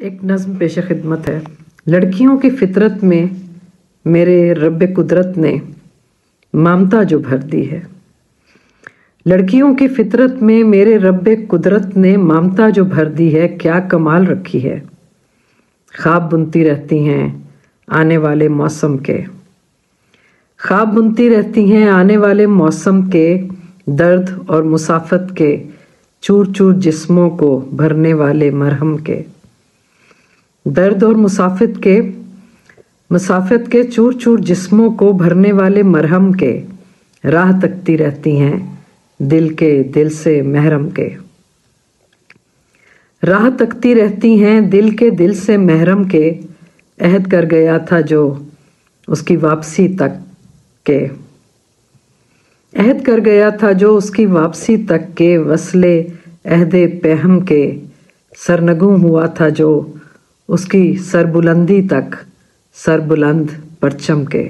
एक नज़्म पेश खिदमत है। लड़कियों की फितरत में मेरे रब्बे कुदरत ने ममता जो भर दी है। लड़कियों की फितरत में मेरे रब्बे कुदरत ने ममता जो भर दी है, क्या कमाल रखी है। ख्वाब बुनती रहती हैं आने वाले मौसम के, ख्वाब बुनती रहती हैं आने वाले मौसम के, दर्द और मुसाफत के चूर चूर जिस्मों को भरने वाले मरहम के। दर्द और मुसाफत के चूर चूर जिस्मों को भरने वाले मरहम के, राह तकती रहती हैं दिल से महरम के। राह तकती रहती हैं दिल से महरम के, अहद कर गया था जो उसकी वापसी तक के। अहद कर गया था जो उसकी वापसी तक के, वसले अहदे पेहम के सरनगू हुआ था जो उसकी सरबुलंदी तक, सरबुलंद परचम के।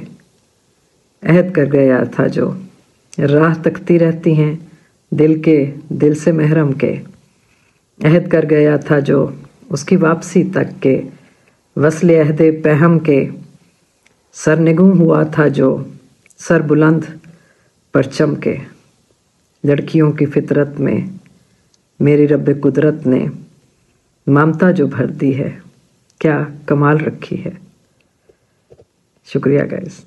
अहद कर गया था जो, राह तकती रहती हैं दिल से महरम के। अहद कर गया था जो उसकी वापसी तक के, वसले अहदे पेहम के सरनगू हुआ था जो सरबुलंद परचम के। लड़कियों की फितरत में मेरी रब्बे कुदरत ने ममता जो भर दी है, क्या कमाल रखी है। शुक्रिया गाइस।